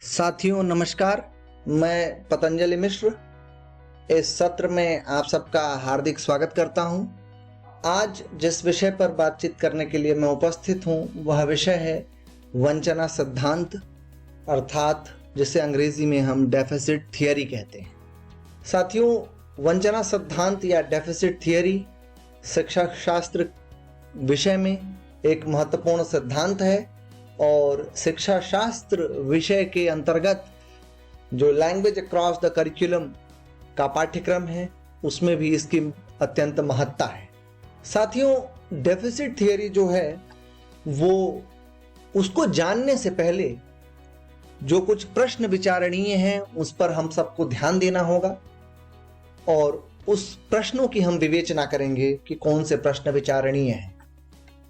साथियों नमस्कार, मैं पतंजलि मिश्र इस सत्र में आप सबका हार्दिक स्वागत करता हूं। आज जिस विषय पर बातचीत करने के लिए मैं उपस्थित हूं वह विषय है वंचना सिद्धांत, अर्थात जिसे अंग्रेजी में हम डेफिसिट थियरी कहते हैं। साथियों, वंचना सिद्धांत या डेफिसिट थियरी शिक्षा शास्त्र विषय में एक महत्वपूर्ण सिद्धांत है और शिक्षा शास्त्र विषय के अंतर्गत जो लैंग्वेज अक्रॉस द करिकुलम का पाठ्यक्रम है उसमें भी इसकी अत्यंत महत्ता है। साथियों, डेफिसिट थियरी जो है वो उसको जानने से पहले जो कुछ प्रश्न विचारणीय हैं उस पर हम सबको ध्यान देना होगा और उस प्रश्नों की हम विवेचना करेंगे कि कौन से प्रश्न विचारणीय हैं।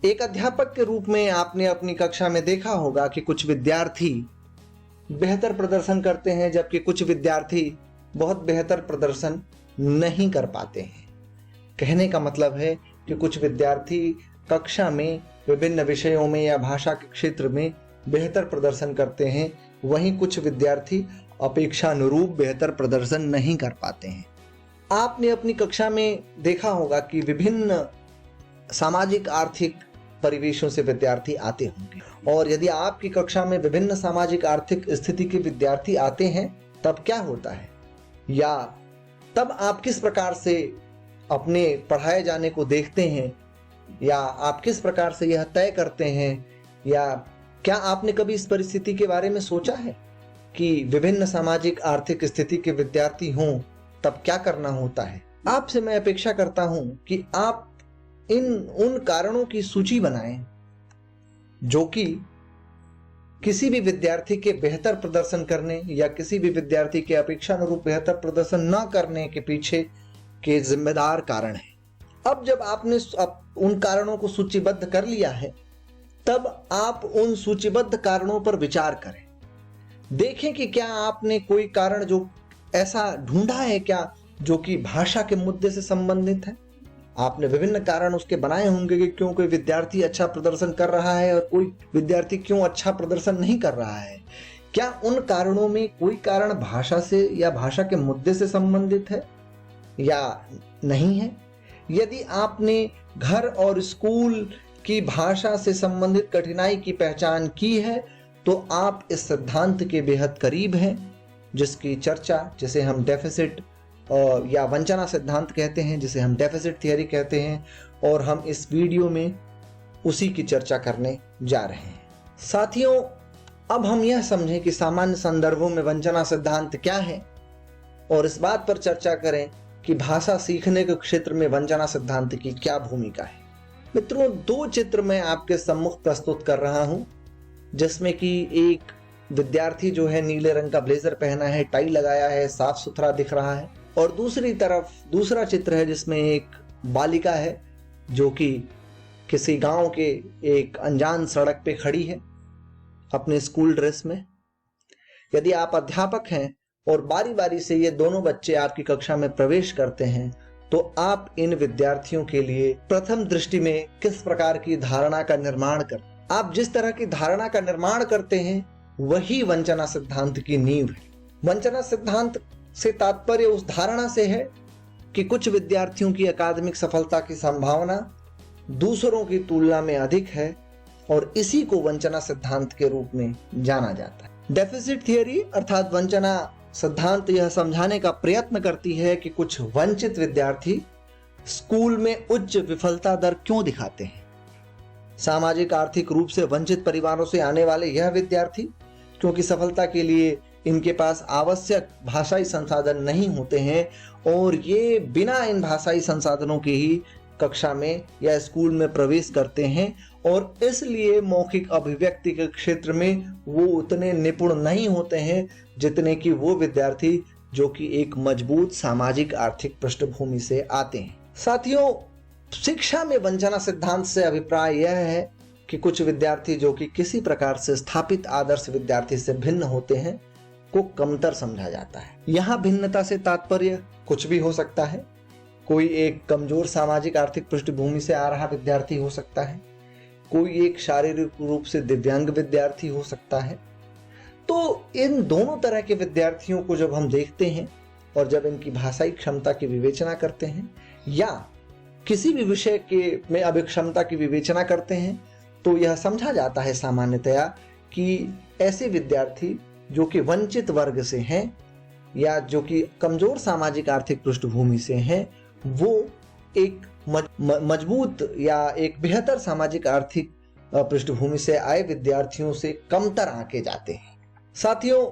एक अध्यापक के रूप में आपने अपनी कक्षा में देखा होगा कि कुछ विद्यार्थी बेहतर प्रदर्शन करते हैं जबकि कुछ विद्यार्थी बहुत बेहतर प्रदर्शन नहीं कर पाते हैं। कहने का मतलब है कि कुछ विद्यार्थी कक्षा में विभिन्न विषयों में या भाषा के क्षेत्र में बेहतर प्रदर्शन करते हैं, वहीं कुछ विद्यार्थी अपेक्षानुरूप बेहतर प्रदर्शन नहीं कर पाते हैं। आपने अपनी कक्षा में देखा होगा कि विभिन्न सामाजिक आर्थिक परिवेशों से विद्यार्थी आते होंगे और यदि आपकी कक्षा में विभिन्न सामाजिक आर्थिक स्थिति के विद्यार्थी आते हैं तब क्या होता है, या तब आप किस प्रकार से अपने पढ़ाए जाने को देखते हैं, या आप किस प्रकार से यह तय करते हैं, या क्या आपने कभी इस परिस्थिति के बारे में सोचा है कि विभिन्न सामाजिक आर्थिक स्थिति के विद्यार्थी हों तब क्या करना होता है। आपसे मैं अपेक्षा करता हूं कि आप उन कारणों की सूची बनाएं जो कि किसी भी विद्यार्थी के बेहतर प्रदर्शन करने या किसी भी विद्यार्थी के अपेक्षानुरूप बेहतर प्रदर्शन न करने के पीछे के जिम्मेदार कारण हैं। अब जब आपने उन कारणों को सूचीबद्ध कर लिया है तब आप उन सूचीबद्ध कारणों पर विचार करें। देखें कि क्या आपने कोई कारण जो ऐसा ढूंढा है क्या जो कि भाषा के मुद्दे से संबंधित है। आपने विभिन्न कारण उसके बनाए होंगे कि क्यों कोई विद्यार्थी अच्छा प्रदर्शन कर रहा है और कोई विद्यार्थी क्यों अच्छा प्रदर्शन नहीं कर रहा है। क्या उन कारणों में कोई कारण भाषा से या भाषा के मुद्दे से संबंधित है या नहीं है। यदि आपने घर और स्कूल की भाषा से संबंधित कठिनाई की पहचान की है तो आप इस सिद्धांत के बेहद करीब हैं जिसकी चर्चा, जिसे हम डेफिसिट या वंचना सिद्धांत कहते हैं, जिसे हम डेफिसिट थियरी कहते हैं, और हम इस वीडियो में उसी की चर्चा करने जा रहे हैं। साथियों, अब हम यह समझें कि सामान्य संदर्भों में वंचना सिद्धांत क्या है और इस बात पर चर्चा करें कि भाषा सीखने के क्षेत्र में वंचना सिद्धांत की क्या भूमिका है। मित्रों, दो चित्र मैं आपके सम्मुख प्रस्तुत कर रहा हूं जिसमें कि एक विद्यार्थी जो है नीले रंग का ब्लेजर पहना है, टाई लगाया है, साफ सुथरा दिख रहा है, और दूसरी तरफ दूसरा चित्र है जिसमें एक बालिका है जो कि किसी गांव के एक अनजान सड़क पे खड़ी है अपने स्कूल ड्रेस में। यदि आप अध्यापक हैं और बारी बारी से ये दोनों बच्चे आपकी कक्षा में प्रवेश करते हैं तो आप इन विद्यार्थियों के लिए प्रथम दृष्टि में किस प्रकार की धारणा का निर्माण करते हैं। आप जिस तरह की धारणा का निर्माण करते हैं वही वंचना सिद्धांत की नींव है। वंचना सिद्धांत से तात्पर्य उस धारणा से है कि कुछ विद्यार्थियों की अकादमिक सफलता की संभावना दूसरों की तुलना में अधिक है और इसी को वंचना सिद्धांत के रूप में जाना जाता है। डेफिसिट थियरी अर्थात वंचना सिद्धांत यह समझाने का प्रयत्न करती है कि कुछ वंचित विद्यार्थी स्कूल में उच्च विफलता दर क्यों दिखाते हैं। सामाजिक आर्थिक रूप से वंचित परिवारों से आने वाले यह विद्यार्थी क्योंकि सफलता के लिए इनके पास आवश्यक भाषाई संसाधन नहीं होते हैं और ये बिना इन भाषाई संसाधनों के ही कक्षा में या स्कूल में प्रवेश करते हैं और इसलिए मौखिक अभिव्यक्ति के क्षेत्र में वो उतने निपुण नहीं होते हैं जितने कि वो विद्यार्थी जो कि एक मजबूत सामाजिक आर्थिक पृष्ठभूमि से आते हैं। साथियों, शिक्षा में वंचना सिद्धांत से अभिप्राय यह है कि कुछ विद्यार्थी जो कि किसी प्रकार से स्थापित आदर्श विद्यार्थी से भिन्न होते हैं को कमतर समझा जाता है। यहाँ भिन्नता से तात्पर्य कुछ भी हो सकता है। कोई एक कमजोर सामाजिक आर्थिक पृष्ठभूमि से आ रहा विद्यार्थी हो सकता है, कोई एक शारीरिक रूप से दिव्यांग विद्यार्थी हो सकता है, तो इन दोनों तरह के विद्यार्थियों को जब हम देखते हैं और जब इनकी भाषाई क्षमता की विवेचना करते हैं या किसी भी विषय के में अभिक्षमता की विवेचना करते हैं, तो यह समझा जाता है सामान्यतया कि ऐसे विद्यार्थी जो कि वंचित वर्ग से हैं या जो कि कमजोर सामाजिक आर्थिक पृष्ठभूमि से हैं, वो एक मजबूत या एक बेहतर सामाजिक आर्थिक पृष्ठभूमि से आए विद्यार्थियों से कमतर आंके जाते हैं। साथियों,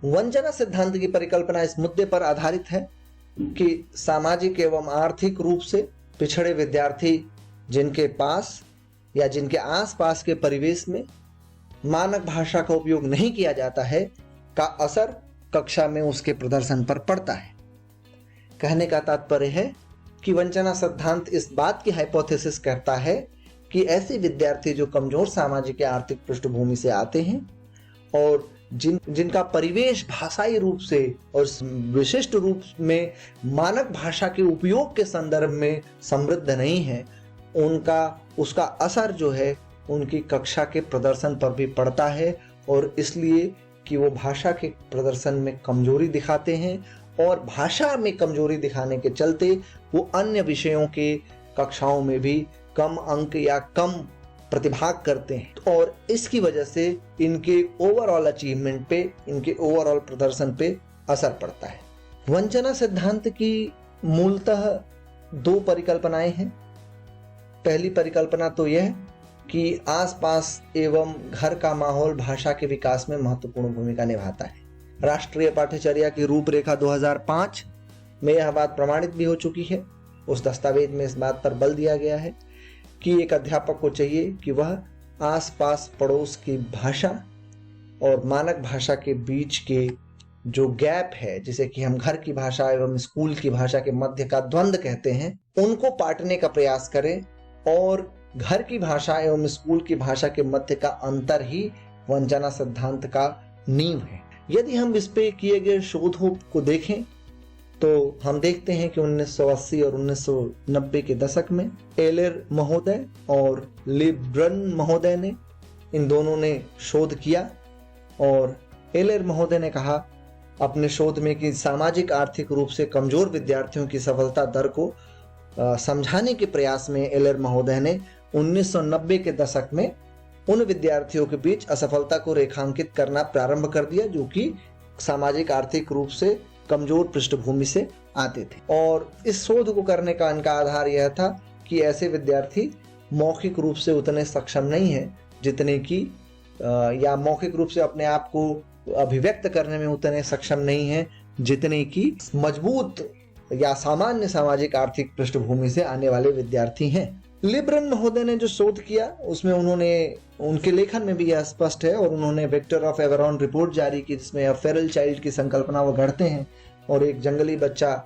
वंचना सिद्धांत की परिकल्पना इस मुद्दे पर आधारित है कि सामाजिक एवं आर्थिक रूप से पिछड़े विद्यार्थी जिनके पास या जिनके आसपास के परिवेश में मानक भाषा का उपयोग नहीं किया जाता है का असर कक्षा में उसके प्रदर्शन पर पड़ता है। कहने का तात्पर्य है कि वंचना सिद्धांत इस बात की हाइपोथेसिस करता है कि ऐसे विद्यार्थी जो कमजोर सामाजिक या आर्थिक पृष्ठभूमि से आते हैं और जिनका परिवेश भाषाई रूप से और विशिष्ट रूप में मानक भाषा के उपयोग के संदर्भ में समृद्ध नहीं है, उसका असर जो है उनकी कक्षा के प्रदर्शन पर भी पड़ता है, और इसलिए कि वो भाषा के प्रदर्शन में कमजोरी दिखाते हैं और भाषा में कमजोरी दिखाने के चलते वो अन्य विषयों के कक्षाओं में भी कम अंक या कम प्रतिभाग करते हैं, और इसकी वजह से इनके ओवरऑल अचीवमेंट पे, इनके ओवरऑल प्रदर्शन पे असर पड़ता है। वंचना सिद्धांत की मूलतः दो परिकल्पनाएं हैं। पहली परिकल्पना तो यह कि आसपास एवं घर का माहौल भाषा के विकास में महत्वपूर्ण भूमिका निभाता है। राष्ट्रीय पाठ्यचर्या की रूपरेखा 2005 में यह बात प्रमाणित भी हो चुकी है। उस दस्तावेज में इस बात पर बल दिया गया है कि एक अध्यापक को चाहिए कि वह आसपास पड़ोस की भाषा और मानक भाषा के बीच के जो गैप है, जिसे कि हम घर की भाषा एवं स्कूल की भाषा के मध्य का द्वंद्व कहते हैं, उनको पाटने का प्रयास करें, और घर की भाषा एवं स्कूल की भाषा के मध्य का अंतर ही वंचना सिद्धांत का नींव है। यदि हम इस पे किए गए शोधों को देखें तो हम देखते हैं कि 1980 और 1990 के दशक में एलर महोदय और लिब्रन महोदय ने, इन दोनों ने शोध किया, और एलर महोदय ने कहा अपने शोध में कि सामाजिक आर्थिक रूप से कमजोर विद्यार्थियों की सफलता दर को समझाने के प्रयास में एलर महोदय ने 1990 के दशक में उन विद्यार्थियों के बीच असफलता को रेखांकित करना प्रारंभ कर दिया जो कि सामाजिक आर्थिक रूप से कमजोर पृष्ठभूमि से आते थे। और इस शोध को करने का इनका आधार यह था कि ऐसे विद्यार्थी मौखिक रूप से उतने सक्षम नहीं है जितने कि या मौखिक रूप से अपने आप को अभिव्यक्त करने में उतने सक्षम नहीं है जितने कि मजबूत या सामान्य सामाजिक आर्थिक पृष्ठभूमि से आने वाले विद्यार्थी हैं। लिब्रन महोदय ने जो शोध किया उसमें उनके लेखन में भी यह स्पष्ट है, और उन्होंने विक्टर ऑफ एवरॉन रिपोर्ट जारी की जिसमें फेरल चाइल्ड की संकल्पना वो गढ़ते हैं, और एक जंगली बच्चा,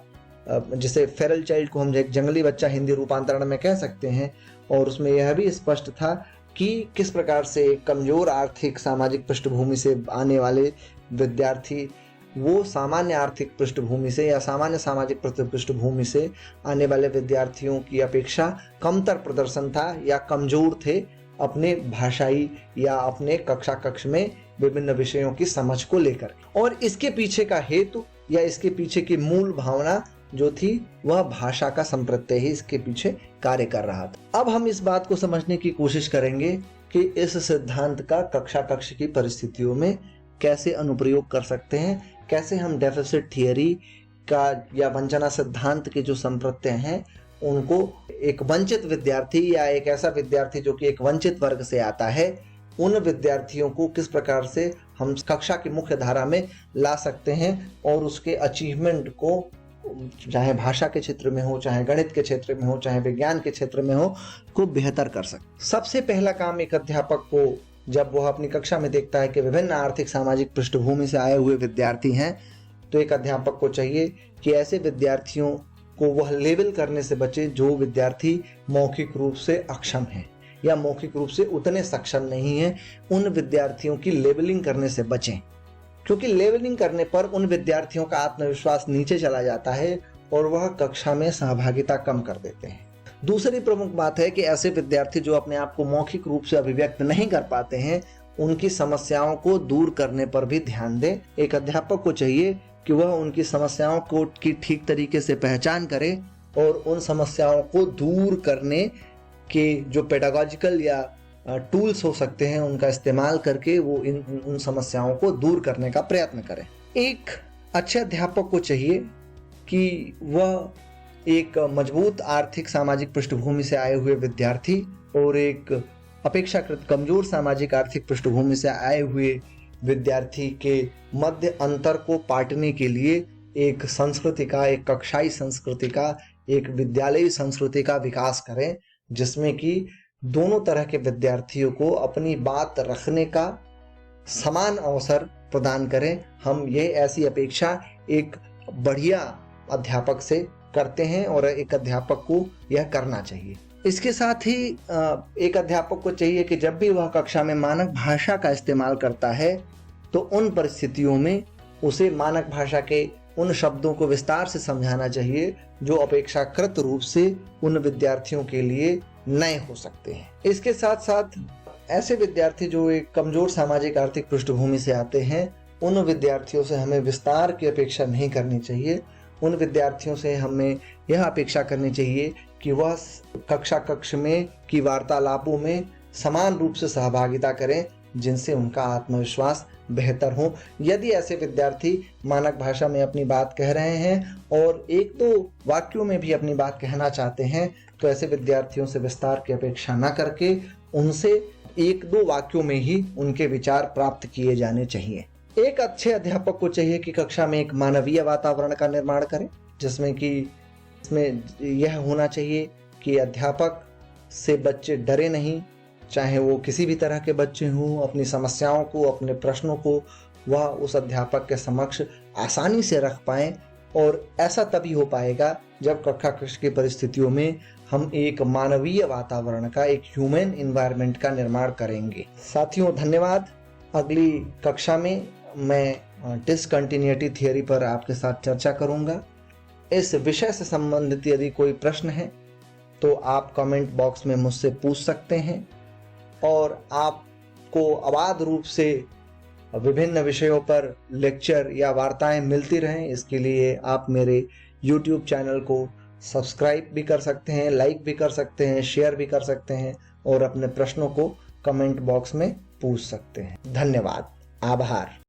जिसे फेरल चाइल्ड को हम एक जंगली बच्चा हिंदी रूपांतरण में कह सकते हैं, और उसमें यह भी स्पष्ट था कि किस प्रकार से एक कमजोर आर्थिक सामाजिक पृष्ठभूमि से आने वाले विद्यार्थी वो सामान्य आर्थिक पृष्ठभूमि से या सामान्य सामाजिक पृष्ठभूमि से आने वाले विद्यार्थियों की अपेक्षा कमतर प्रदर्शन था या कमजोर थे अपने भाषाई या अपने कक्ष में विभिन्न विषयों की समझ को लेकर। और इसके पीछे का हेतु या इसके पीछे की मूल भावना जो थी वह भाषा का संप्रत्यय ही इसके पीछे कार्य कर रहा था। अब हम इस बात को समझने की कोशिश करेंगे कि इस सिद्धांत का कक्ष की परिस्थितियों में कैसे अनुप्रयोग कर सकते हैं, कैसे हम डेफिसिट थियरी का या वंचना सिद्धांत के जो संप्रत्यय हैं उनको एक वंचित विद्यार्थी या एक ऐसा विद्यार्थी जो कि एक वंचित वर्ग से आता है, उन विद्यार्थियों को किस प्रकार से हम कक्षा की मुख्य धारा में ला सकते हैं और उसके अचीवमेंट को, चाहे भाषा के क्षेत्र में हो, चाहे गणित के क्षेत्र में हो, चाहे विज्ञान के क्षेत्र में हो, को बेहतर कर सकते। सबसे पहला काम एक अध्यापक को जब वह अपनी कक्षा में देखता है कि विभिन्न आर्थिक सामाजिक पृष्ठभूमि से आए हुए विद्यार्थी हैं, तो एक अध्यापक को चाहिए कि ऐसे विद्यार्थियों को वह लेबल करने से बचे जो विद्यार्थी मौखिक रूप से अक्षम हैं या मौखिक रूप से उतने सक्षम नहीं हैं। उन विद्यार्थियों की लेबलिंग करने से बचें, क्योंकि लेबलिंग करने पर उन विद्यार्थियों का आत्मविश्वास नीचे चला जाता है और वह कक्षा में सहभागिता कम कर देते हैं। दूसरी प्रमुख बात है कि ऐसे विद्यार्थी जो अपने आप को मौखिक रूप से अभिव्यक्त नहीं कर पाते हैं, उनकी समस्याओं को दूर करने पर भी ध्यान दें। एक अध्यापक को चाहिए कि वह उनकी समस्याओं को की ठीक तरीके से पहचान करे और उन समस्याओं को दूर करने के जो पेडागोजिकल या टूल्स हो सकते हैं उनका इस्तेमाल करके वो उन समस्याओं को दूर करने का प्रयत्न करें। एक अच्छे अध्यापक को चाहिए कि वह एक मजबूत आर्थिक सामाजिक पृष्ठभूमि से आए हुए विद्यार्थी और एक अपेक्षाकृत कमजोर सामाजिक आर्थिक पृष्ठभूमि से आए हुए विद्यार्थी के मध्य अंतर को पाटने के लिए एक संस्कृति का, एक कक्षाई संस्कृति का, एक विद्यालयी संस्कृति का विकास करें, जिसमें कि दोनों तरह के विद्यार्थियों को अपनी बात रखने का समान अवसर प्रदान करें। हम ये ऐसी अपेक्षा एक बढ़िया अध्यापक से करते हैं और एक अध्यापक को यह करना चाहिए। इसके साथ ही एक अध्यापक को चाहिए कि जब भी वह कक्षा में मानक भाषा का इस्तेमाल करता है तो उन परिस्थितियों में उसे मानक भाषा के उन शब्दों को विस्तार से समझाना चाहिए जो अपेक्षाकृत रूप से उन विद्यार्थियों के लिए नए हो सकते हैं। इसके साथ साथ ऐसे विद्यार्थी जो एक कमजोर सामाजिक आर्थिक पृष्ठभूमि से आते हैं, उन विद्यार्थियों से हमें विस्तार की अपेक्षा नहीं करनी चाहिए। उन विद्यार्थियों से हमें यह अपेक्षा करनी चाहिए कि वह कक्ष में की वार्तालापों में समान रूप से सहभागिता करें, जिनसे उनका आत्मविश्वास बेहतर हो। यदि ऐसे विद्यार्थी मानक भाषा में अपनी बात कह रहे हैं और एक दो वाक्यों में भी अपनी बात कहना चाहते हैं, तो ऐसे विद्यार्थियों से विस्तार की अपेक्षा न करके उनसे एक दो वाक्यों में ही उनके विचार प्राप्त किए जाने चाहिए। एक अच्छे अध्यापक को चाहिए कि कक्षा में एक मानवीय वातावरण का निर्माण करें, जिसमें कि इसमें यह होना चाहिए कि अध्यापक से बच्चे डरे नहीं, चाहे वो किसी भी तरह के बच्चे हों। अपनी समस्याओं को, अपने प्रश्नों को वह उस अध्यापक के समक्ष आसानी से रख पाएं, और ऐसा तभी हो पाएगा जब कक्षा कक्ष की परिस्थितियों में हम एक मानवीय वातावरण का, एक ह्यूमन एनवायरनमेंट का निर्माण करेंगे। साथियों, धन्यवाद। अगली कक्षा में मैं डिसकंटिन्यूटी थियरी पर आपके साथ चर्चा करूंगा। इस विषय से संबंधित यदि कोई प्रश्न है तो आप कमेंट बॉक्स में मुझसे पूछ सकते हैं, और आपको अबाध रूप से विभिन्न विषयों पर लेक्चर या वार्ताएं मिलती रहें, इसके लिए आप मेरे YouTube चैनल को सब्सक्राइब भी कर सकते हैं, लाइक भी कर सकते हैं, शेयर भी कर सकते हैं, और अपने प्रश्नों को कमेंट बॉक्स में पूछ सकते हैं। धन्यवाद, आभार।